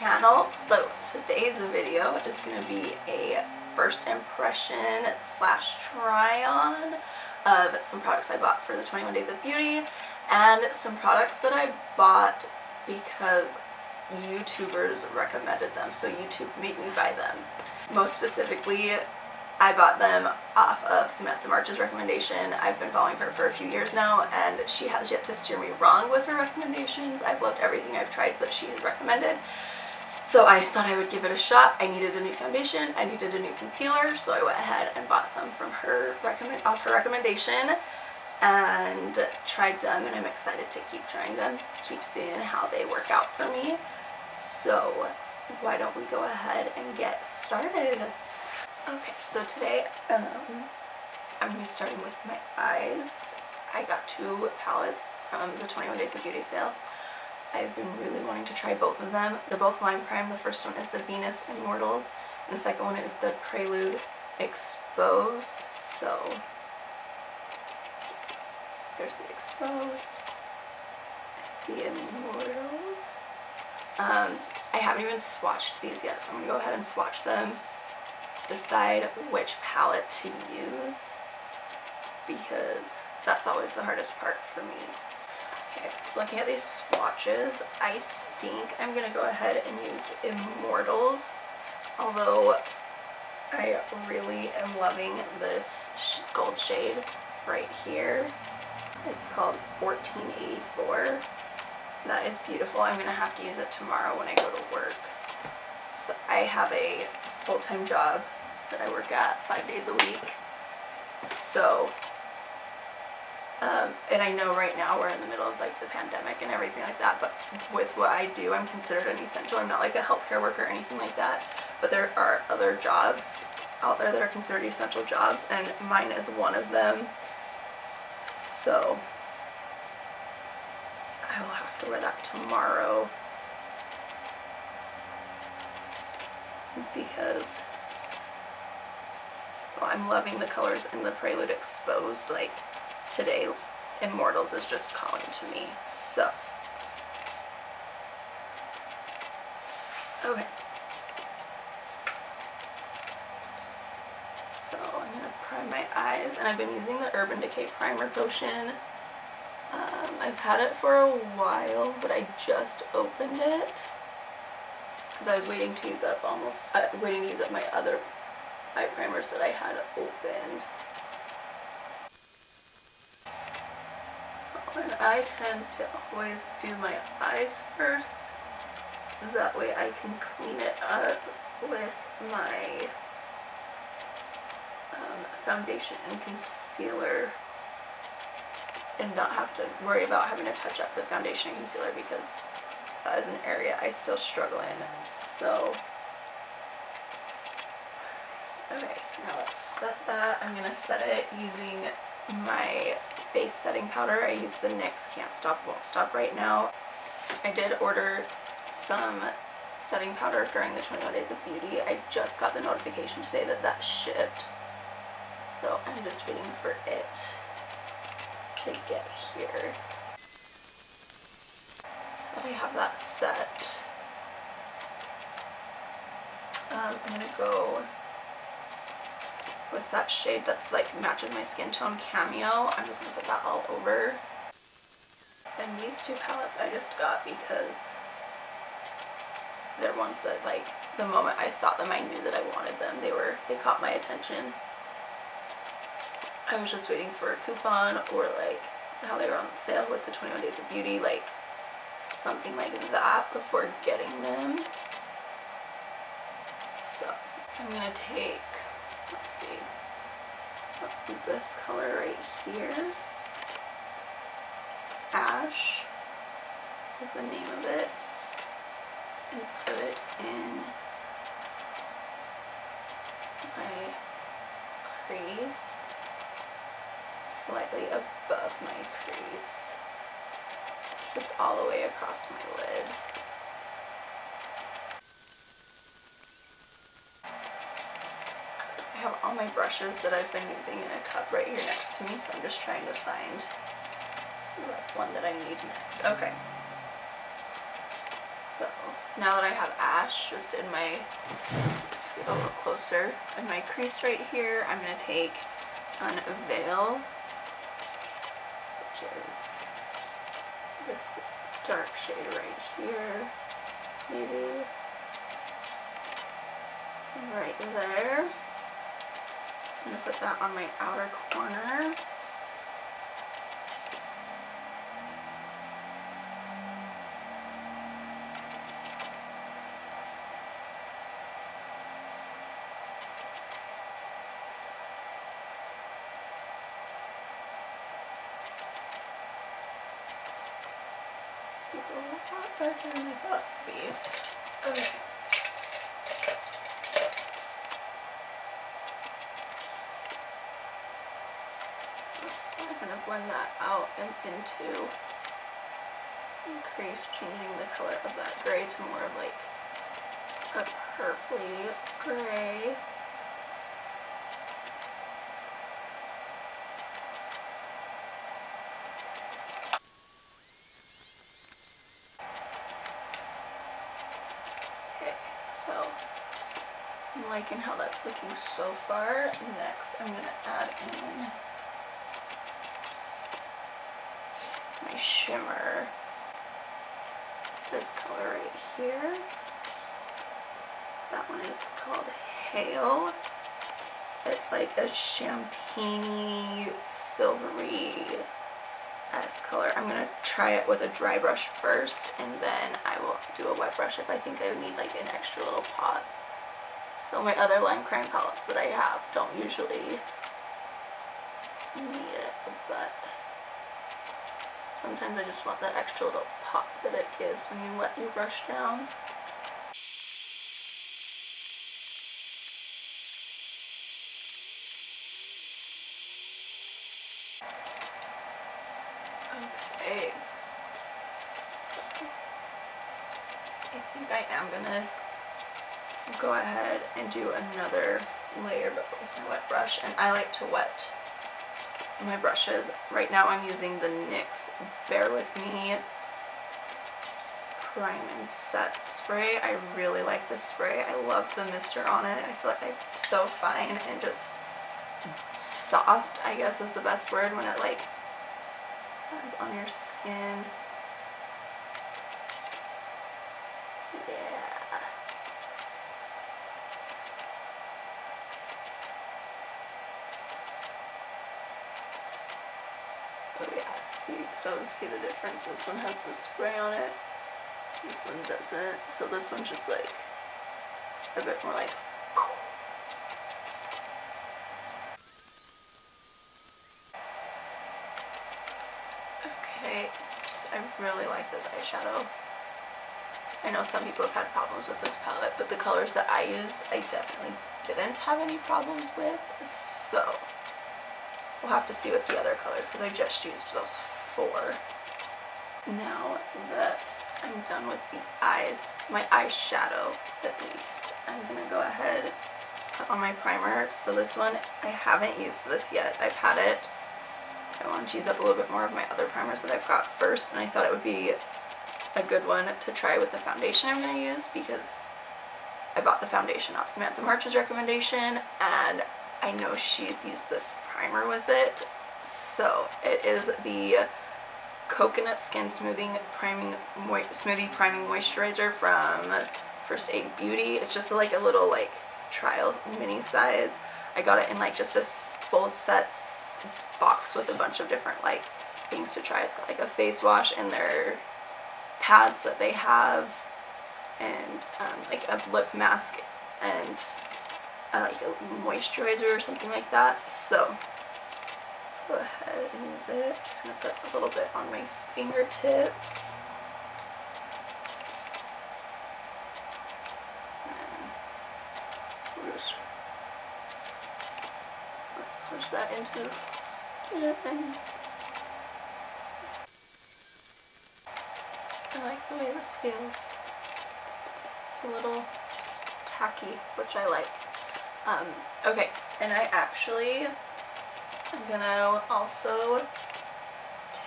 channel. So today's video is going to be a first impression slash try on of some products I bought for the 21 Days of Beauty and some products that I bought because YouTubers recommended them, so YouTube made me buy them. Most specifically, I bought them off of Samantha March's recommendation. I've been following her for a few years now, and she has yet to steer me wrong with her recommendations. I've loved everything I've tried that she has recommended. So I thought I would give it a shot. I needed a new foundation, I needed a new concealer, so I went ahead and bought some from her off her recommendation and tried them, and I'm excited to keep trying them, keep seeing how they work out for me. So why don't we go ahead and get started? Okay, so today I'm going to be starting with my eyes. I got two palettes from the 21 Days of Beauty sale. I've been really wanting to try both of them. They're both Lime Crime. The first one is the Venus Immortals, and the second one is the Prelude Exposed. So there's the Exposed, the Immortals. I haven't even swatched these yet, so I'm going to go ahead and swatch them, decide which palette to use, because that's always the hardest part for me. Okay, looking at these swatches, I think I'm going to go ahead and use Immortals, although I really am loving this gold shade right here. It's called 1484. That is beautiful. I'm going to have to use it tomorrow when I go to work. So I have a full-time job that I work at 5 days a week. So, and I know right now we're in the middle of like the pandemic and everything like that, but with what I do, I'm considered an essential. I'm not like a healthcare worker or anything like that, but there are other jobs out there that are considered essential jobs, and mine is one of them. So I will have to wear that tomorrow because, well, I'm loving the colors in the Prelude Exposed. Like today, Immortals is just calling to me. So, okay. So I'm gonna prime my eyes, and I've been using the Urban Decay Primer Potion. I've had it for a while, but I just opened it because I was waiting to use up my other eye primers that I had opened. And I tend to always do my eyes first. That way I can clean it up with my foundation and concealer and not have to worry about having to touch up the foundation and concealer, because that is an area I still struggle in. So, okay, so now let's set that. I'm going to set it using my face setting powder. I use the NYX Can't Stop Won't Stop right now. I did order some setting powder during the 21 Days of Beauty. I just got the notification today that that shipped. So I'm just waiting for it to get here. So I have that set. I'm gonna go with that shade that like matches my skin tone, Cameo. I'm just gonna put that all over. And these two palettes I just got because they're ones that, like, the moment I saw them I knew that I wanted them. They caught my attention. I was just waiting for a coupon, or like how they were on sale with the 21 Days of Beauty, like something like that before getting them. So I'm gonna take, let's see, so this color right here, it's Ash is the name of it, and put it in my crease, slightly above my crease, just all the way across my lid. I have all my brushes that I've been using in a cup right here next to me, so I'm just trying to find the one that I need next. Okay. So now that I have ash just in my, let's get a little closer, in my crease right here, I'm going to take an veil, which is this dark shade right here, maybe some right there. I'm going to put that on my outer corner. It's a lot darker than I thought it would be. Okay. I'm going to blend that out and into the crease, changing the color of that gray to more of like a purpley gray. Okay, so I'm liking how that's looking so far. Next, I'm going to add in my shimmer. This color right here. That one is called Hail. It's like a champagne-y, silvery-esque color. I'm going to try it with a dry brush first, and then I will do a wet brush if I think I need like an extra little pot. So my other lime crime palettes that I have don't usually need it, but sometimes I just want that extra little pop that it gives when you wet your brush down. Okay, so I think I am gonna go ahead and do another layer but with my wet brush, and I like to wet my brushes. Right now I'm using the NYX Bear With Me Prime and Set spray. I really like this spray. I love the mister on it. I feel like it's so fine and just soft, I guess is the best word, when it like is on your skin. Yeah. Oh yeah, see the difference? This one has the spray on it, this one doesn't. So this one's just like a bit more like, okay, so I really like this eyeshadow. I know some people have had problems with this palette, but the colors that I used, I definitely didn't have any problems with, so we'll have to see with the other colors because I just used those 4. Now that I'm done with the eyes, my eyeshadow at least, I'm going to go ahead put on my primer. So this one, I haven't used this yet. I've had it. I want to use up a little bit more of my other primers that I've got first, and I thought it would be a good one to try with the foundation I'm going to use because I bought the foundation off Samantha March's recommendation, and I know she's used this primer with it. So it is the Coconut Skin Smoothie Priming Moisturizer from First Aid Beauty. It's just like a little like trial mini size. I got it in like just a full set box with a bunch of different like things to try. It's got like a face wash and their pads that they have, and like a lip mask and like a moisturizer or something like that. So let's go ahead and use it. Just gonna put a little bit on my fingertips. And just massage that into the skin. I like the way this feels. It's a little tacky, which I like. Okay, and I actually am gonna also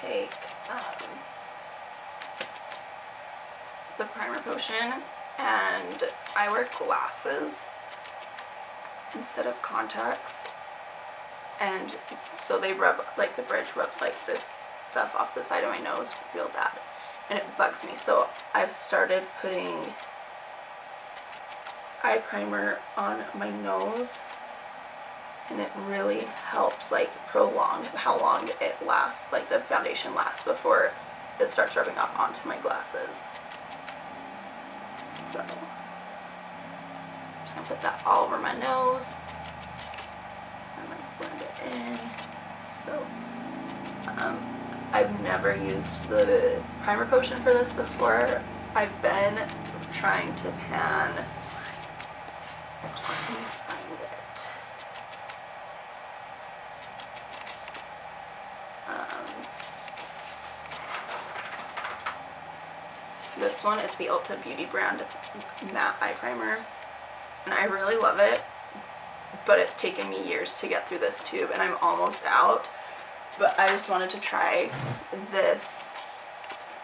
take the primer potion, and I wear glasses instead of contacts, and so they rub, like the bridge rubs like this stuff off the side of my nose real bad, and it bugs me. So I've started putting eye primer on my nose, and it really helps like prolong how long it lasts, like the foundation lasts before it starts rubbing off onto my glasses. So I'm just gonna put that all over my nose. I'm gonna blend it in. So I've never used the primer potion for this before. I've been trying to pan. Let me find it. This one, it's the Ulta Beauty brand matte eye primer, and I really love it, but it's taken me years to get through this tube, and I'm almost out. But I just wanted to try this,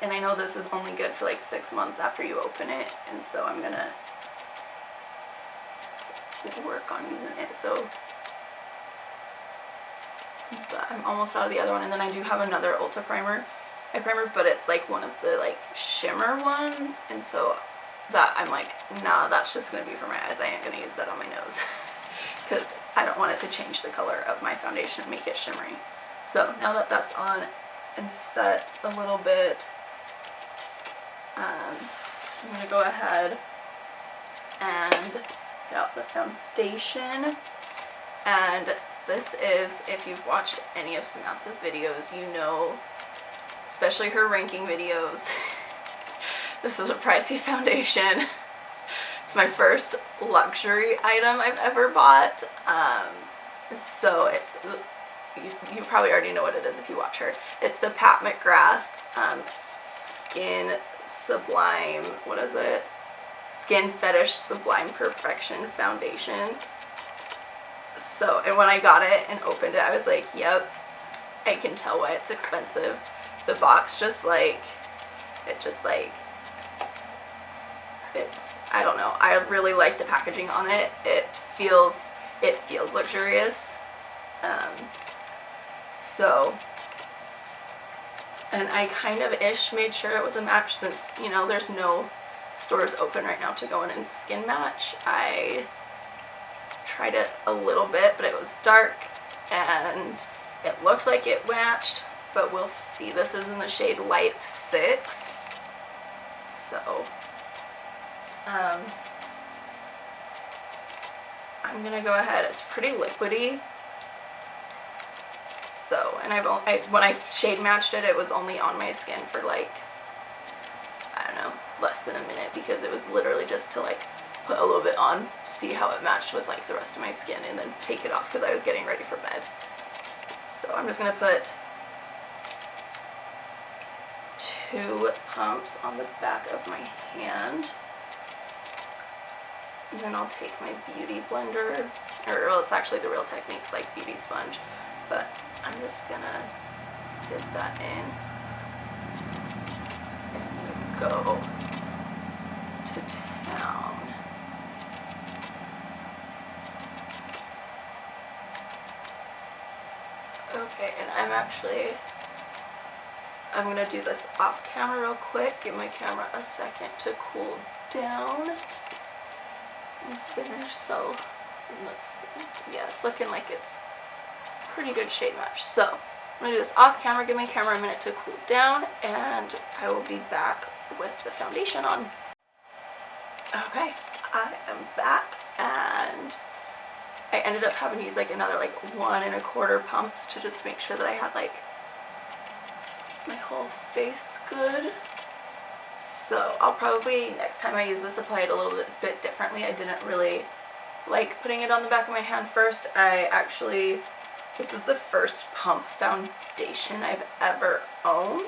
and I know this is only good for like 6 months after you open it, and so I'm gonna work on using it. So, but I'm almost out of the other one, and then I do have another Ulta eye primer, but it's like one of the like shimmer ones, and so that I'm like, nah, that's just gonna be for my eyes. I ain't gonna use that on my nose because I don't want it to change the color of my foundation and make it shimmery. So now that that's on and set a little bit, I'm gonna go ahead and get out the foundation. And this is, if you've watched any of Samantha's videos, you know, especially her ranking videos, this is a pricey foundation. It's my first luxury item I've ever bought. So it's, you probably already know what it is if you watch her. It's the Pat McGrath Skin Sublime, what is it? Skin Fetish Sublime Perfection Foundation. So, and when I got it and opened it, I was like, yep, I can tell why it's expensive. The box just like, it's, I don't know, I really like the packaging on it. It feels luxurious. So, and I kind of made sure it was a match, since, you know, there's no stores open right now to go in and skin match. I tried it a little bit, but it was dark and it looked like it matched, but we'll see. This is in the shade Light 6. So, I'm gonna go ahead. It's pretty liquidy. So, and when I shade matched it, it was only on my skin for like, I don't know, less than a minute, because it was literally just to like put a little bit on, see how it matched with like the rest of my skin, and then take it off because I was getting ready for bed. So I'm just gonna put 2 pumps on the back of my hand. And then I'll take my beauty blender, or well, it's actually the Real Techniques like beauty sponge, but I'm just gonna dip that in and go to town. Okay, and I'm gonna do this off camera real quick, give my camera a second to cool down and finish. So yeah, it's looking like it's pretty good shade match. So I'm gonna do this off camera, give my camera a minute to cool down, and I will be back with the foundation on. Okay, I am back, and I ended up having to use like another like 1 1/4 pumps to just make sure that I had like my whole face good. So I'll probably, next time I use this, apply it a little bit differently. I didn't really like putting it on the back of my hand first. This is the first pump foundation I've ever owned.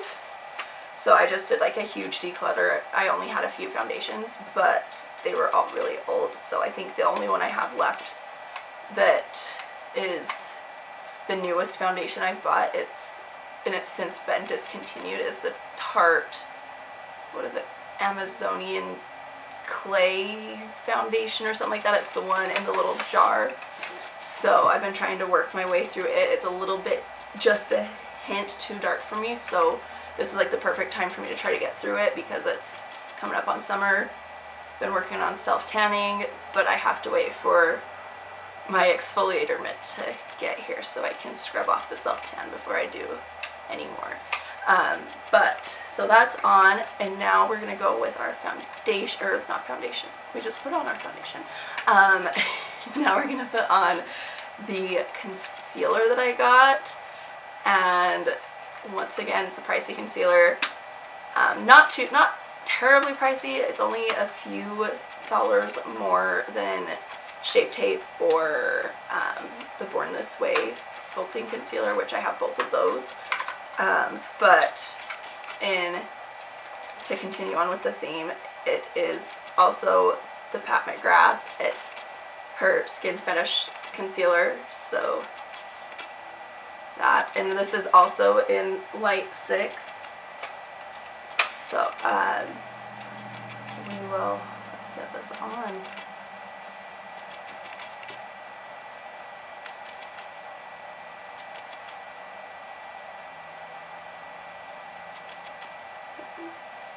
So I just did like a huge declutter. I only had a few foundations, but they were all really old. So I think the only one I have left that is the newest foundation I've bought, and it's since been discontinued, is the Tarte, what is it Amazonian clay foundation or something like that. It's the one in the little jar. So I've been trying to work my way through it. It's a little bit, just a hint too dark for me, so this is like the perfect time for me to try to get through it because it's coming up on summer. Been working on self-tanning, but I have to wait for my exfoliator mitt to get here so I can scrub off the self-tan before I do any more. So that's on, and now we're gonna go with our foundation, or not foundation, we just put on our foundation. Now we're gonna put on the concealer that I got, and once again, it's a pricey concealer. Not terribly pricey. It's only a few dollars more than Shape Tape or the Born This Way sculpting concealer, which I have both of those. But to continue on with the theme, it is also the Pat McGrath. It's her Skin Fetish concealer, so that, and this is also in light 6. So let's get this on.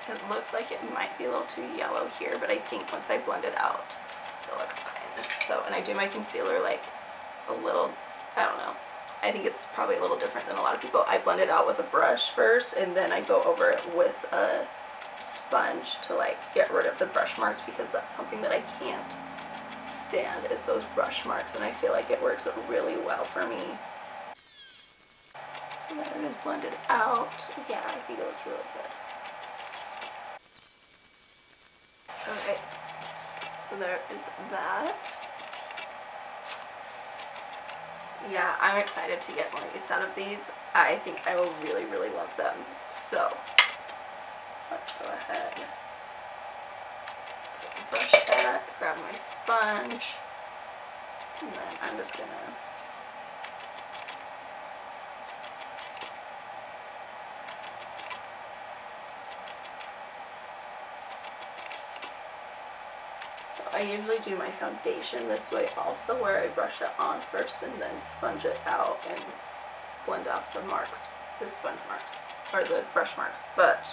It looks like it might be a little too yellow here, but I think once I blend it out, it'll look fine. So, and I do my concealer like a little, I don't know, I think it's probably a little different than a lot of people. I blend it out with a brush first, and then I go over it with a sponge to like get rid of the brush marks, because that's something that I can't stand, is those brush marks, and I feel like it works really well for me. So there it is blended out. Yeah, I think it looks really good. Okay, so there is that. Yeah, I'm excited to get more use out of these. I think I will really, really love them. So, let's go ahead, brush that, grab my sponge, and then I'm just gonna I usually do my foundation this way also, where I brush it on first and then sponge it out and blend off the marks, the sponge marks, or the brush marks, but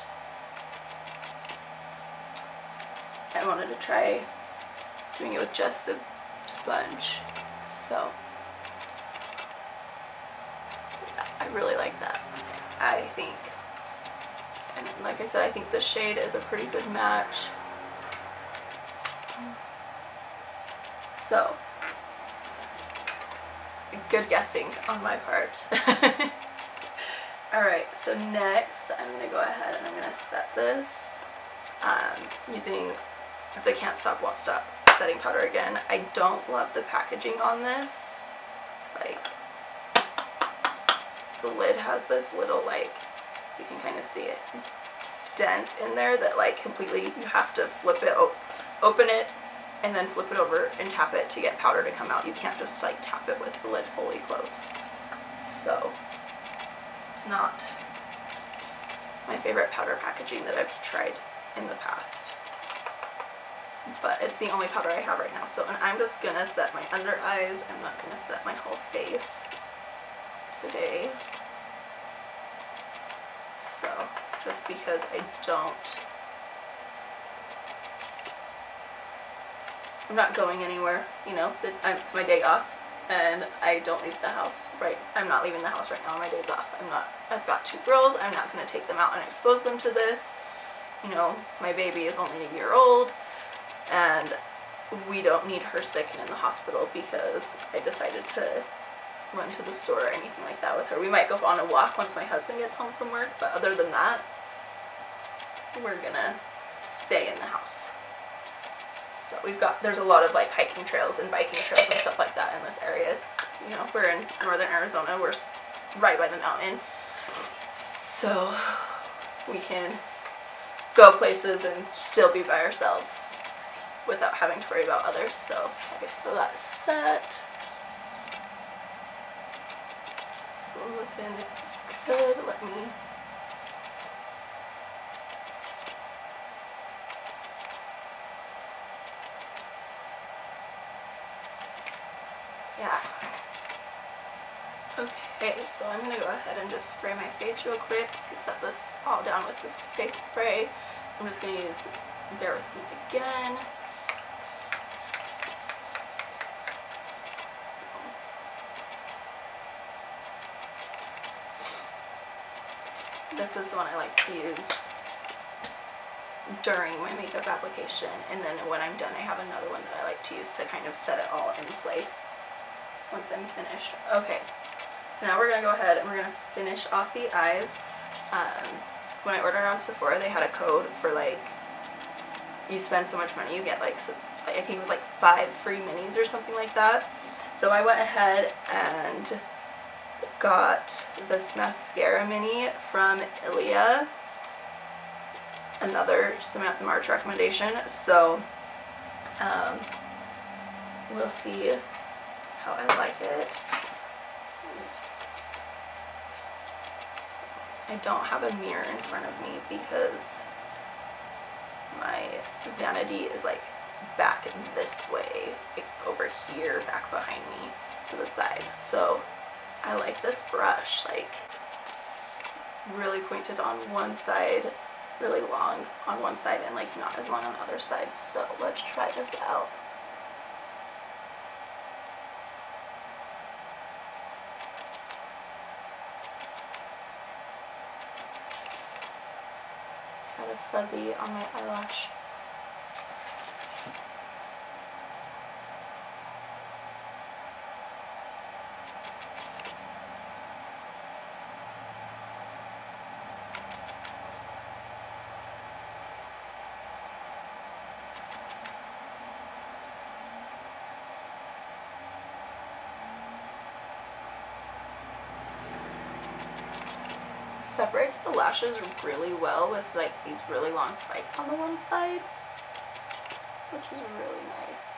I wanted to try doing it with just the sponge, so yeah, I really like that. I think, and like I said, I think the shade is a pretty good match. So, good guessing on my part. Alright, so next I'm going to go ahead and I'm going to set this using the Can't Stop Won't Stop setting powder again. I don't love the packaging on this. Like, the lid has this little, like, you can kind of see it, dent in there that like completely, you have to flip it, open it, and then flip it over and tap it to get powder to come out. You can't just like tap it with the lid fully closed. So it's not my favorite powder packaging that I've tried in the past, but it's the only powder I have right now. So, and I'm just gonna set my under eyes. I'm not gonna set my whole face today. So, just because I'm not going anywhere, you know, it's my day off, and I don't leave the house, right? I'm not leaving the house right now on my days off. I've got 2 girls, I'm not going to take them out and expose them to this. You know, my baby is only a year old, and we don't need her sick and in the hospital because I decided to run to the store or anything like that with her. We might go on a walk once my husband gets home from work, but other than that, we're gonna stay in the house. So there's a lot of like hiking trails and biking trails and stuff like that in this area. You know, we're in northern Arizona, we're right by the mountain. So we can go places and still be by ourselves without having to worry about others. So, okay, so that's set. So looking good. Let me yeah. Okay, so I'm gonna go ahead and just spray my face real quick. Set this all down with this face spray. I'm just gonna use Bear With Me again. This is the one I like to use during my makeup application, and then when I'm done I have another one that I like to use to kind of set it all in place once I'm finished. Okay, so now we're going to go ahead and we're going to finish off the eyes. When I ordered on Sephora, they had a code for like, you spend so much money, you get like, so, I think it was like 5 free minis or something like that. So I went ahead and got this mascara mini from Ilia, another Samantha March recommendation. So we'll see how I like it. I don't have a mirror in front of me because my vanity is like back this way, like over here, back behind me to the side. So I like this brush, like really pointed on one side, really long on one side, and like not as long on the other side. So let's try this out. Got a fuzzy on my eyelash. Separates the lashes really well with like these really long spikes on the one side, which is really nice.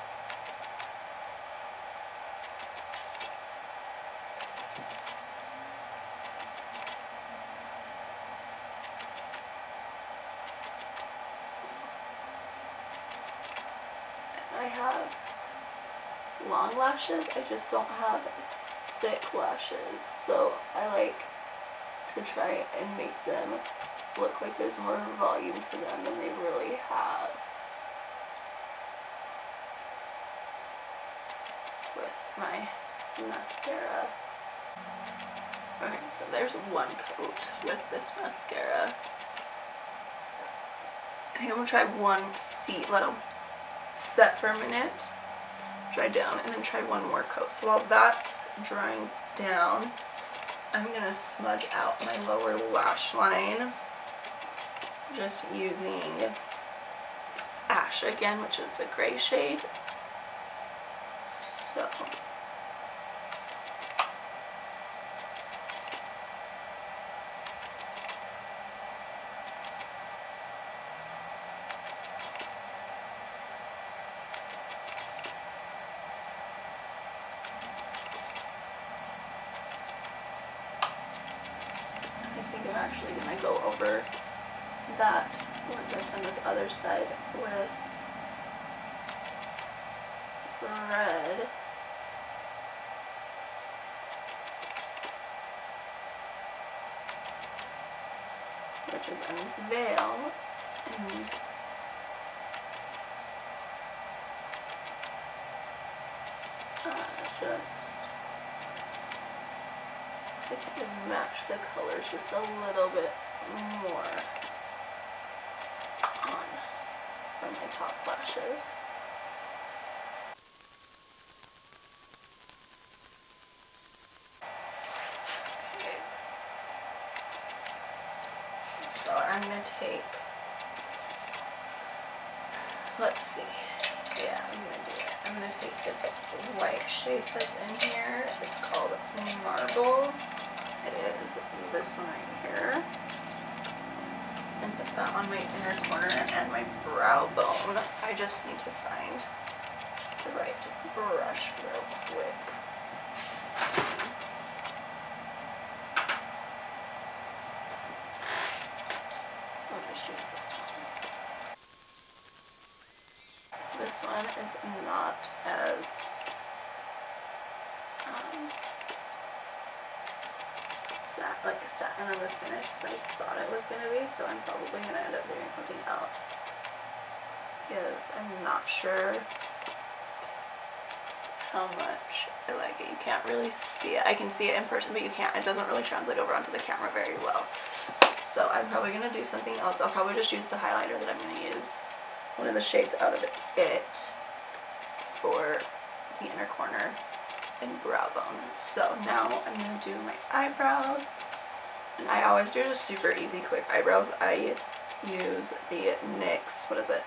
I have long lashes, I just don't have thick lashes, so I like to try and make them look like there's more volume to them than they really have with my mascara. Okay, so there's one coat with this mascara. I think I'm gonna try one seat, let them set for a minute, dry down, and then try one more coat. So while that's drying down, I'm gonna smudge out my lower lash line just using Ash again, which is the gray shade. So I'm actually going to go over that once I've done this other side with red. Which is a veil, and just to kind of match the colors just a little bit more on from my top lashes. Okay. So I'm going to take, let's see, yeah, I'm going to do it. I'm going to take this white shade that's in here. It's called Marble. It is this one right here. And put that on my inner corner and my brow bone. I just need to find the right brush real quick. I'll just use this one. This one is not as like satin on the finish because I thought it was going to be, so I'm probably going to end up doing something else because I'm not sure how much I like it. You can't really see it. I can see it in person, but you can't. It doesn't really translate over onto the camera very well. So I'm probably going to do something else. I'll probably just use the highlighter that I'm going to use, one of the shades out of it for the inner corner and brow bone. So now I'm going to do my eyebrows. And I always do just super easy, quick eyebrows. I use the NYX, what is it,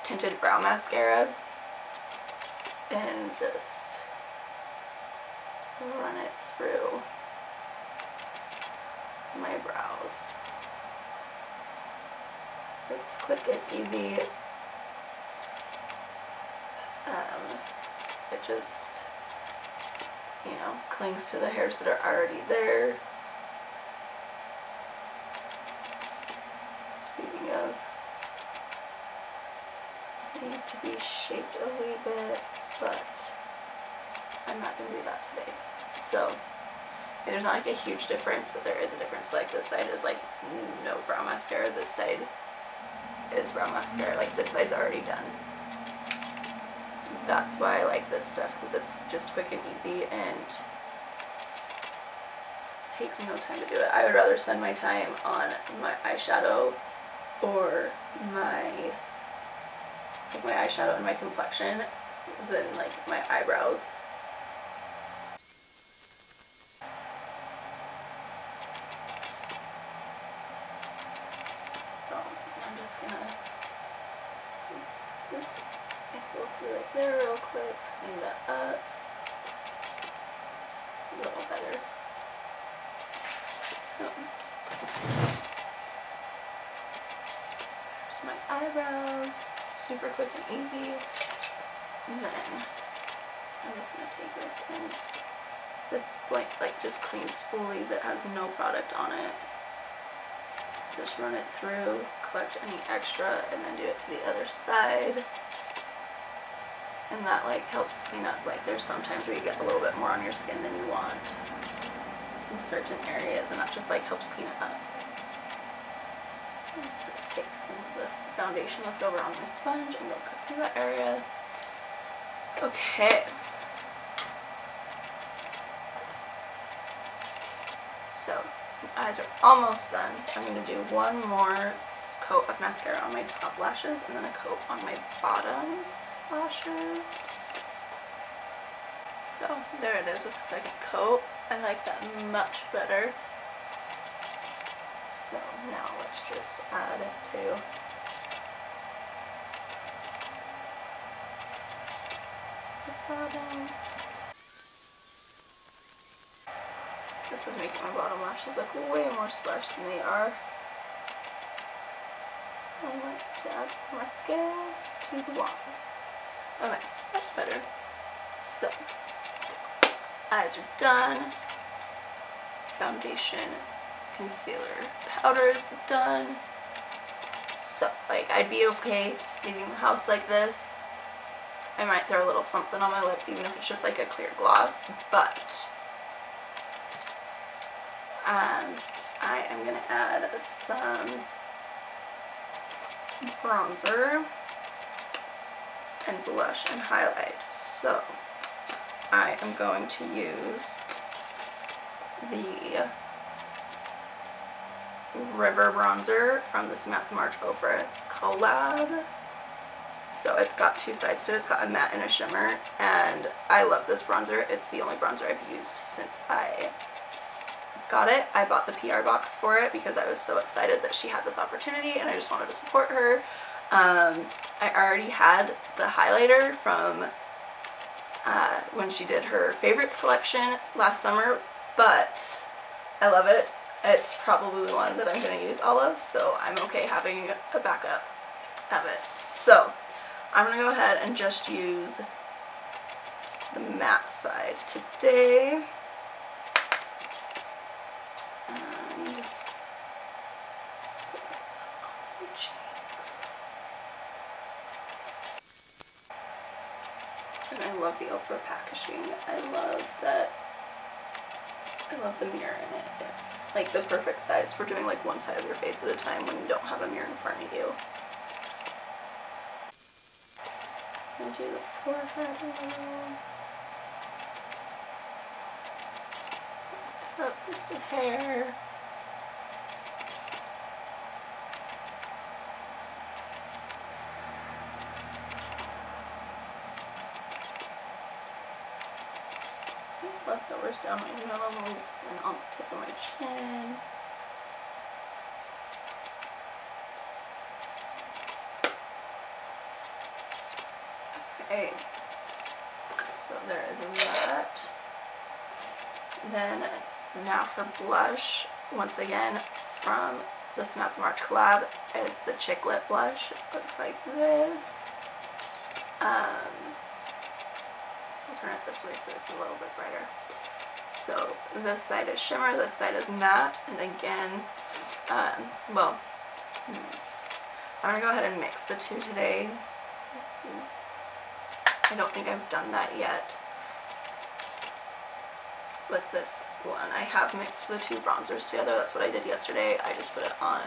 Tinted Brow Mascara, and just run it through my brows. It's quick, it's easy. It just, you know, clings to the hairs that are already there. Speaking of, I need to be shaped a wee bit, but I'm not going to do that today. So, there's not like a huge difference, but there is a difference. Like this side is like no brow mascara, this side is brow mascara. Like this side's already done. That's why I like this stuff, because it's just quick and easy and it takes me no time to do it. I would rather spend my time on my eyeshadow or my eyeshadow and my complexion than like my eyebrows. So I'm just gonna do this and go through right there real quick, clean that up. It's a little better. So there's my eyebrows, super quick and easy. And then I'm just gonna take this and this blank, like just clean spoolie that has no product on it. Just run it through, collect any extra, and then do it to the other side. And that like helps clean up, like there's sometimes where you get a little bit more on your skin than you want in certain areas, and that just like helps clean it up. Just take some of the foundation left over on my sponge and go cut through that area. Okay. So, eyes are almost done. I'm going to do one more coat of mascara on my top lashes and then a coat on my bottoms lashes. So, there it is with the second coat. I like that much better. So, now let's just add it to the bottom. This is making my bottom lashes look way more sparse than they are. I want to add mascara to the wand. Okay, that's better. So, eyes are done. Foundation, concealer, powder is done. So, like, I'd be okay leaving the house like this. I might throw a little something on my lips, even if it's just like a clear gloss, but I am going to add some bronzer and blush and highlight. So I am going to use the River bronzer from the Samantha March Ofra collab. So it's got two sides to it. It's got a matte and a shimmer, and I love this bronzer. It's the only bronzer I've used since I got it. I bought the PR box for it because I was so excited that she had this opportunity and I just wanted to support her. I already had the highlighter from when she did her favorites collection last summer, but I love it. It's probably the one that I'm going to use all of, so I'm okay having a backup of it. So I'm going to go ahead and just use the matte side today. And I love the Oprah packaging. I love that. I love the mirror in it. It's like the perfect size for doing like one side of your face at a time when you don't have a mirror in front of you. And do the forehead a little. Up just a hair. Leftovers down my nose and on the tip of my chin. Okay, so there is that. Then now for blush, once again from the Snap the March collab, is the Chick Lip blush. It looks like this. I'll turn it this way so it's a little bit brighter. So this side is shimmer, this side is matte, and again, well, I'm gonna go ahead and mix the two today. I don't think I've done that yet with this one. I have mixed the two bronzers together. That's what I did yesterday. I just put it on.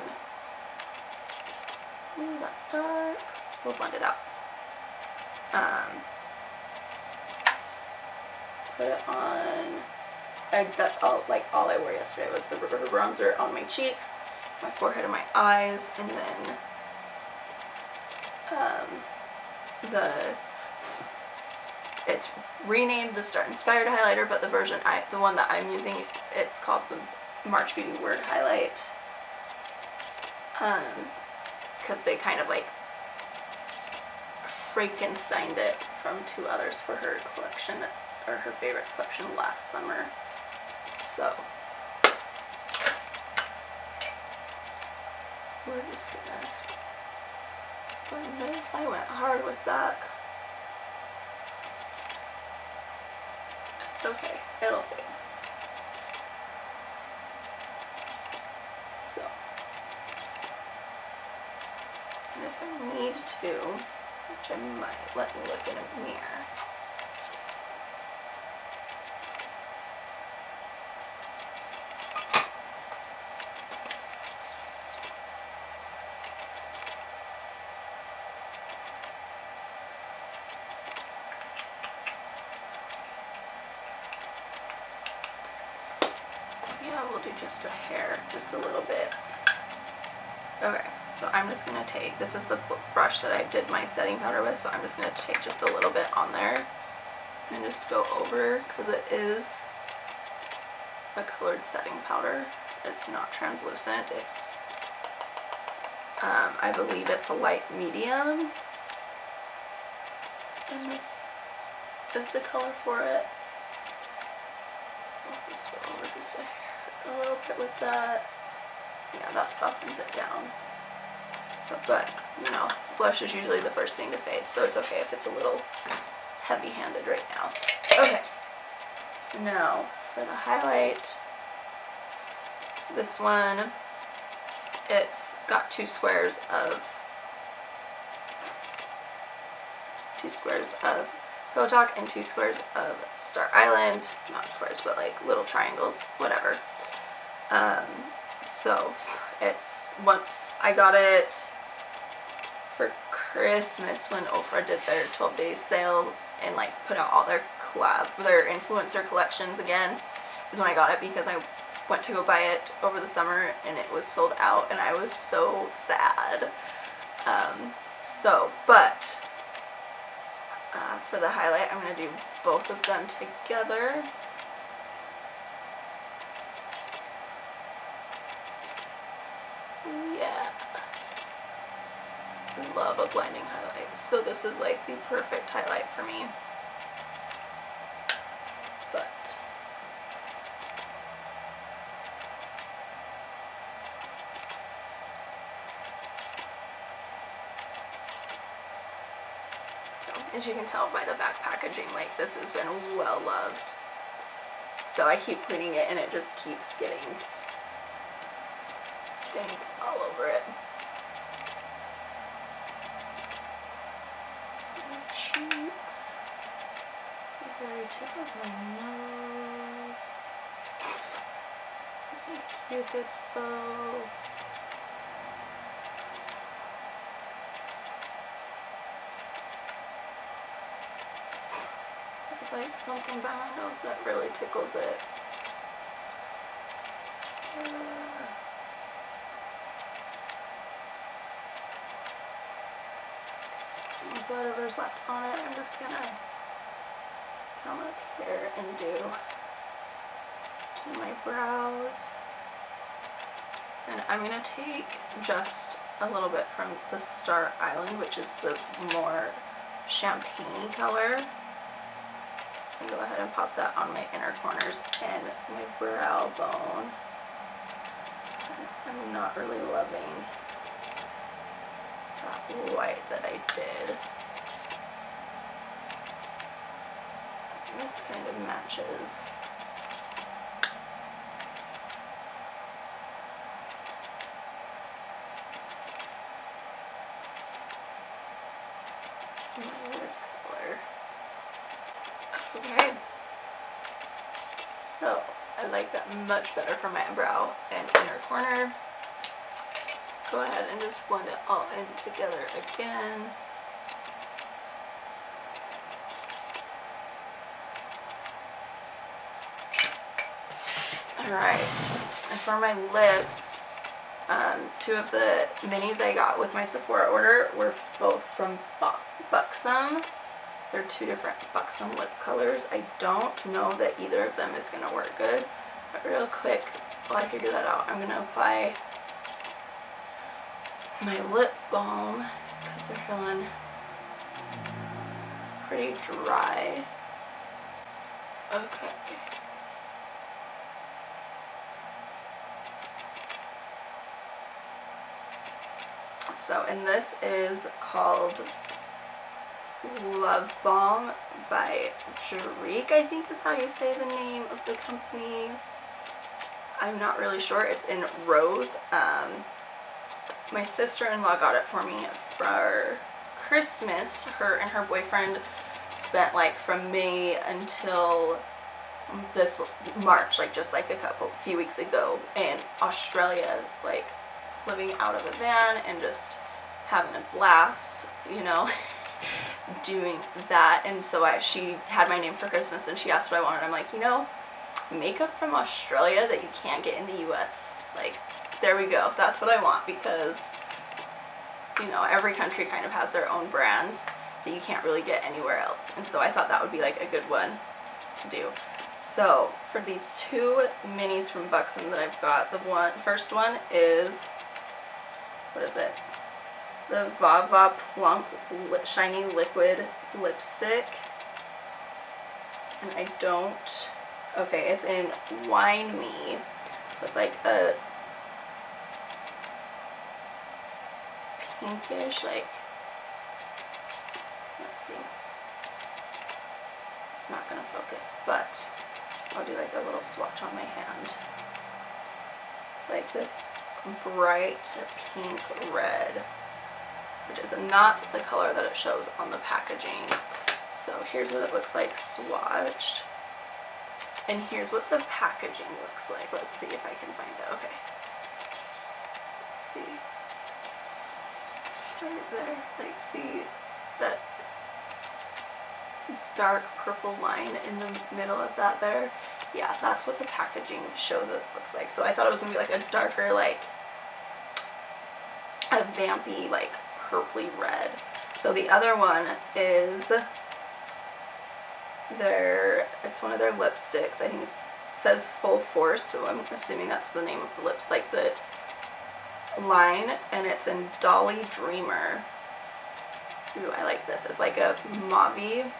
Ooh, that's dark. We'll blend it out. Put it on. That's all. Like all I wore yesterday was the bronzer on my cheeks, my forehead, and my eyes, and then it's renamed the Start Inspired highlighter, but the one that I'm using, it's called the March Beauty Word Highlight, because they kind of like Frankensteined it from two others for her collection, or her favorites collection last summer. So we're just gonna blend this. I went hard with that. It's okay, it'll fade. So, and if I need to, which I might, let me look in a mirror. Yeah, we'll do just a hair, just a little bit. Okay, so I'm just gonna take, this is the brush that I did my setting powder with, so I'm just gonna take just a little bit on there and just go over, because it is a colored setting powder. It's not translucent. It's, I believe it's a light medium, and this is the color for it. I'll just go over just a little bit with that. Yeah, that softens it down. So, but, you know, blush is usually the first thing to fade, so it's okay if it's a little heavy-handed right now. Okay, so now for the highlight, this one, it's got two squares of Pillow Talk and 2 squares of Star Island. Not squares, but like little triangles, whatever. So it's, once I got it for Christmas when Ofra did their 12 days sale and like put out all their influencer collections again, is when I got it, because I went to go buy it over the summer and it was sold out and I was so sad. But for the highlight, I'm going to do both of them together. Yeah. Love a blending highlight. So this is like the perfect highlight for me. But as you can tell by the back packaging, like this has been well loved. So I keep cleaning it and it just keeps getting stains all over it. My cheeks. My nose. My Cupid's bow. There's like something by my nose that really tickles it. With whatever's left on it, I'm just gonna come up here and do my brows. And I'm gonna take just a little bit from the Star Island, which is the more champagne color, and go ahead and pop that on my inner corners and my brow bone. Since I'm not really loving that white that I did. This kind of matches. My lip color. Okay. So I like that much better for my brow and inner corner. Go ahead and just blend it all in together again. Alright, and for my lips, two of the minis I got with my Sephora order were both from Buxom. They're two different Buxom lip colors. I don't know that either of them is going to work good, but real quick, while I figure that out, I'm going to apply my lip balm because they're feeling pretty dry. Okay. So, and this is called Love Balm by Jarique, I think is how you say the name of the company. I'm not really sure. It's in rose. My sister-in-law got it for me for Christmas. Her and her boyfriend spent like from May until this March, like just like a few weeks ago, in Australia, like living out of a van and just having a blast, you know, doing that. And so she had my name for Christmas and she asked what I wanted. I'm like, you know, makeup from Australia that you can't get in the US. Like, there we go. That's what I want, because, you know, every country kind of has their own brands that you can't really get anywhere else. And so I thought that would be like a good one to do. So for these two minis from Buxom that I've got, the first one is, what is it? The Vava Plump Shiny Liquid Lipstick. And I don't, okay, it's in Wine Me. So it's like a pinkish, like, let's see. It's not gonna focus, but I'll do like a little swatch on my hand. It's like this bright pink red, which is not the color that it shows on the packaging. So here's what it looks like swatched. And here's what the packaging looks like. Let's see if I can find it. Okay. Let's see. Right there. Like, see that dark purple line in the middle of that there? Yeah, that's what the packaging shows it looks like. So I thought it was going to be like a darker, like, a vampy, like, purpley red. So the other one is it's one of their lipsticks. I think it says Full Force, so I'm assuming that's the name of the lips, like the line, and it's in Dolly Dreamer. Ooh, I like this. It's like a mauve.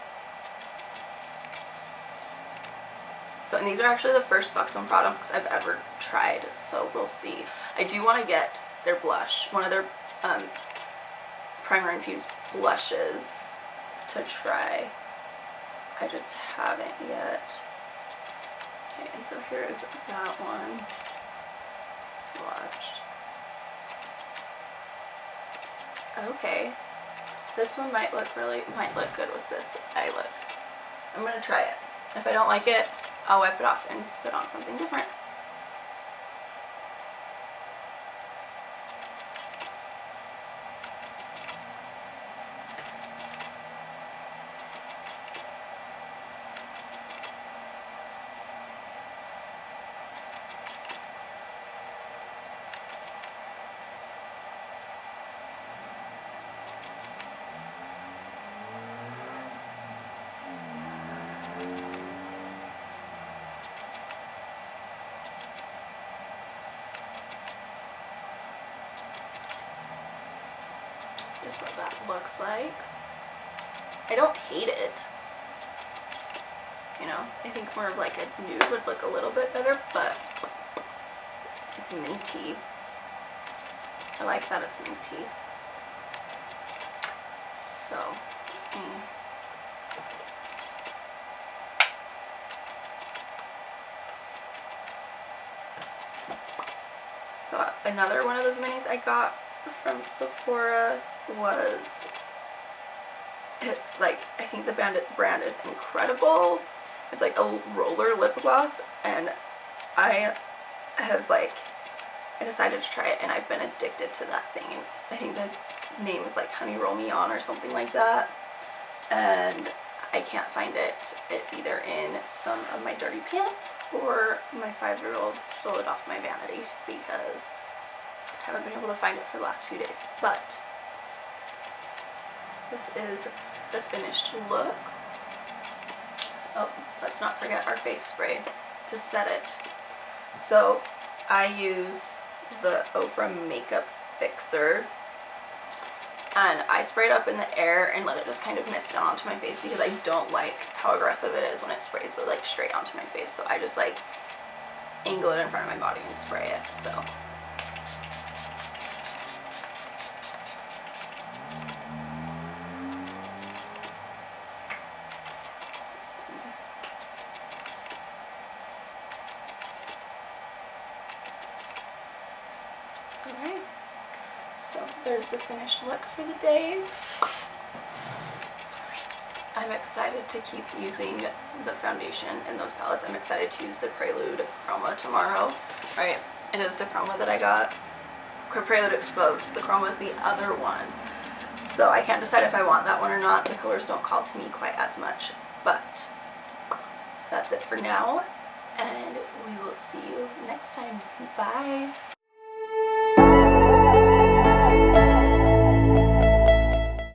So, and these are actually the first Buxom products I've ever tried, so we'll see. I do want to get their blush, one of their primer infused blushes to try. I just haven't yet. Okay, and so here is that one swatched. Okay, this one might look good with this eye look. I'm gonna try it. If I don't like it, I'll wipe it off and put on something different. Is what that looks like. I don't hate it. You know, I think more of like a nude would look a little bit better, but it's minty. I like that it's minty. So, So another one of those minis I got from Sephora was, it's like, I think the brand is Incredible. It's like a roller lip gloss, and I decided to try it, and I've been addicted to that thing. I think the name is like Honey Roll Me On or something like that, and I can't find it. It's either in some of my dirty pants or my 5-year-old stole it off my vanity because I haven't been able to find it for the last few days. But this is the finished look. Oh, let's not forget our face spray to set it. So I use the Ofra Makeup Fixer, and I spray it up in the air and let it just kind of mist down onto my face because I don't like how aggressive it is when it sprays it like straight onto my face. So I just like angle it in front of my body and spray it. So alright, so there's the finished look for the day. I'm excited to keep using the foundation in those palettes. I'm excited to use the Prelude Chroma tomorrow. Right, it is the Chroma that I got. Prelude Exposed. The Chroma is the other one. So I can't decide if I want that one or not. The colors don't call to me quite as much. But that's it for now, and we will see you next time. Bye!